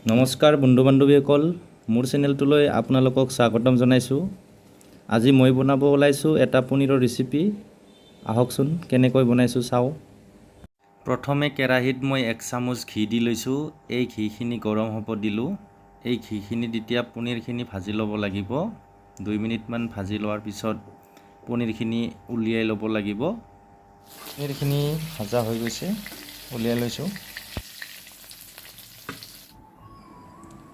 নমস্কাৰ বন্ধু বান্ধৱীসকল, মোৰ চেনেলটোলৈ আপোনালোকক স্বাগতম জনাইছোঁ। আজি মই বনাব ওলাইছোঁ এটা পনীৰৰ ৰেচিপি। আহকচোন কেনেকৈ বনাইছোঁ চাওঁ। প্ৰথমে কেৰাহীত মই 1 চামুচ ঘি দি লৈছোঁ। এই ঘিখিনি গৰম হ'ব দিলোঁ। এই ঘিখিনি তেতিয়া পনীৰখিনি ভাজি ল'ব লাগিব। 2 মিনিটমান ভাজি লোৱাৰ পিছত পনীৰখিনি উলিয়াই ল'ব লাগিব। পনীৰখিনি ভাজা হৈ গৈছে, উলিয়াই লৈছোঁ।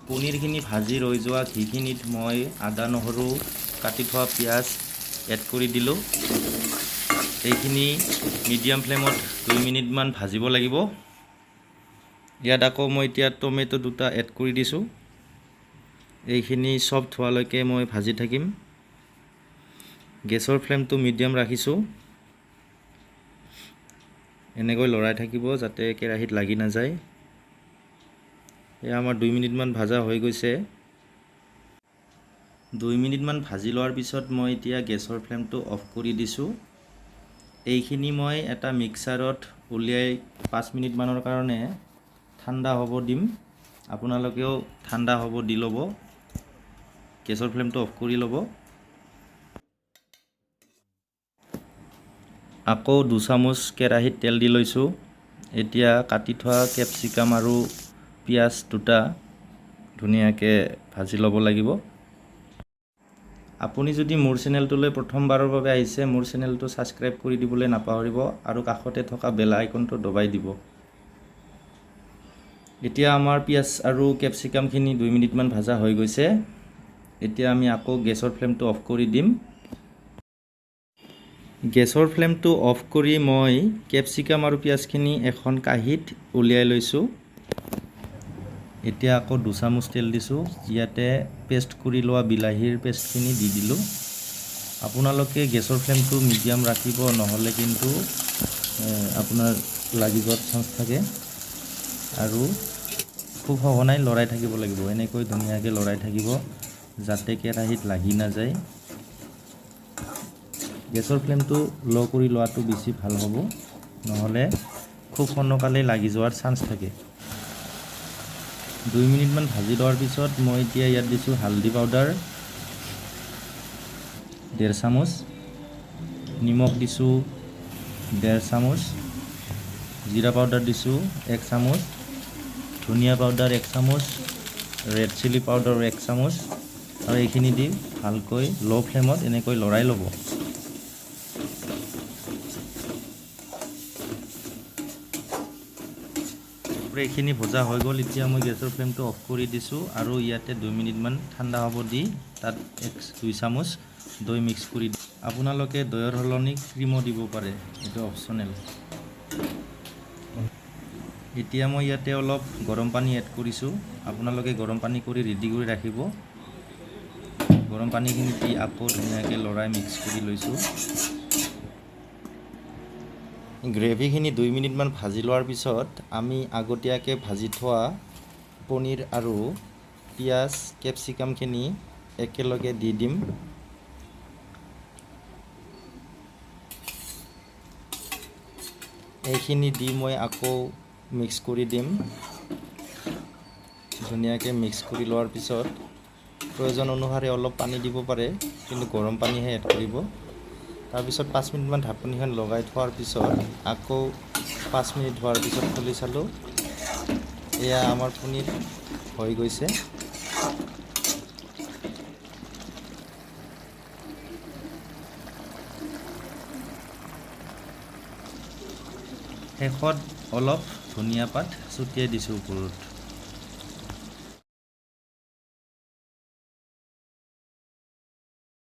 পনীৰখিনি ভাজি ৰৈ যোৱা ঘিখিনিত মই আদা নহৰু কাটি থোৱা পিঁয়াজ এড কৰি দিলোঁ। এইখিনি মিডিয়াম ফ্লেমত 2 মিনিটমান ভাজিব লাগিব। ইয়াত আকৌ মই এতিয়া টমেটো 2টা এড কৰি দিছোঁ। এইখিনি চফ্ট হোৱালৈকে মই ভাজি থাকিম। গেছৰ ফ্লেমটো মিডিয়াম ৰাখিছোঁ। এনেকৈ লৰাই থাকিব যাতে কেৰাহীত লাগি নাযায়। এয়া আমাৰ 2 মিনিটমান ভাজা হৈ গৈছে। 2 মিনিটমান ভাজি লোৱাৰ পিছত মই এতিয়া গেছৰ ফ্লেমটো অফ কৰি দিছোঁ। এইখিনি মই এটা মিক্সাৰত উলিয়াই 5 মিনিটমানৰ কাৰণে ঠাণ্ডা হ'ব দিম। আপোনালোকেও ঠাণ্ডা হ'ব দি ল'ব। গেছৰ ফ্লেমটো অফ কৰি ল'ব। আকৌ 2 চামুচ কেৰাহীত তেল দি লৈছোঁ। এতিয়া কাটি থোৱা কেপচিকাম আৰু পিঁয়াজ 2টা ধুনীয়াকৈ ভাজি ল'ব লাগিব। আপুনি যদি মোৰ চেনেলটোলৈ প্ৰথমবাৰৰ বাবে আহিছে, মোৰ চেনেলটো ছাবস্ক্ৰাইব কৰি দিবলৈ নাপাহৰিব আৰু কাষতে থকা বেল আইকনটো দবাই দিব। এতিয়া আমাৰ পিঁয়াজ আৰু কেপচিকামখিনি 2 মিনিটমান ভাজা হৈ গৈছে। এতিয়া আমি আকৌ গেছৰ ফ্লেমটো অফ কৰি দিম। গেছৰ ফ্লেমটো অফ কৰি মই কেপচিকাম আৰু পিঁয়াজখিনি এখন কাঁহীত উলিয়াই লৈছোঁ। এতিয়া আকৌ 2 চামুচ তেল দিছোঁ। ইয়াতে পেষ্ট কৰি লোৱা বিলাহীৰ পেষ্টখিনি দি দিলোঁ। আপোনালোকে গেছৰ ফ্লেমটো মিডিয়াম ৰাখিব, নহ'লে কিন্তু আপোনাৰ লাগি যোৱাৰ চান্স থাকে। আৰু খুব সঘনাই লৰাই থাকিব লাগিব। এনেকৈ ধুনীয়াকৈ লৰাই থাকিব যাতে কেৰাহীত লাগি নাযায়। গেছৰ ফ্লেমটো ল' কৰি লোৱাটো বেছি ভাল হ'ব, নহ'লে খুব সোনকালে লাগি যোৱাৰ চান্স থাকে। 2 মিনিটমান ভাজি লোৱাৰ পিছত মই এতিয়া ইয়াত দিছোঁ হালধি পাউডাৰ 1.5 চামুচ, নিমখ দিছোঁ 1.5 চামুচ, জিৰা পাউডাৰ দিছোঁ 1 চামুচ, ধনিয়া পাউডাৰ 1 চামুচ, ৰেড চিলি পাউডাৰ 1 চামুচ আৰু এইখিনি দি ভালকৈ ল' ফ্লেমত এনেকৈ লৰাই ল'ব। এইখিনি ভজা হৈ গ'ল। এতিয়া মই গেছৰ ফ্লেমটো অফ কৰি দিছোঁ আৰু ইয়াতে 2 মিনিটমান ঠাণ্ডা হ'ব দি তাত 2 চামুচ দৈ মিক্স কৰি দিওঁ। আপোনালোকে দৈৰ সলনি ক্ৰীমো দিব পাৰে, এইটো অপশ্যনেল। এতিয়া মই ইয়াতে অলপ গৰম পানী এড কৰিছোঁ। আপোনালোকে গৰম পানী কৰি ৰেডি কৰি ৰাখিব। গৰম পানীখিনি দি আকৌ ধুনীয়াকৈ লৰাই মিক্স কৰি লৈছোঁ। গ্ৰেভিখিনি 2 মিনিটমান ভাজি লোৱাৰ পিছত আমি আগতীয়াকৈ ভাজি থোৱা পনীৰ আৰু পিঁয়াজ কেপচিকামখিনি একেলগে দি দিম। এইখিনি দি মই আকৌ মিক্স কৰি দিম। ধুনীয়াকৈ মিক্স কৰি লোৱাৰ পিছত প্ৰয়োজন অনুসাৰে অলপ পানী দিব পাৰে, কিন্তু গৰম পানীহে এড কৰিব। তাৰপিছত 5 মিনিটমান ঢাকনিখন লগাই থোৱাৰ পিছত আকৌ 5 মিনিট হোৱাৰ পিছত খুলি চালোঁ। এয়া আমাৰ পনীৰ হৈ গৈছে। শেষত অলপ ধনিয়া পাত ছটিয়াই দিছোঁ ওপৰত।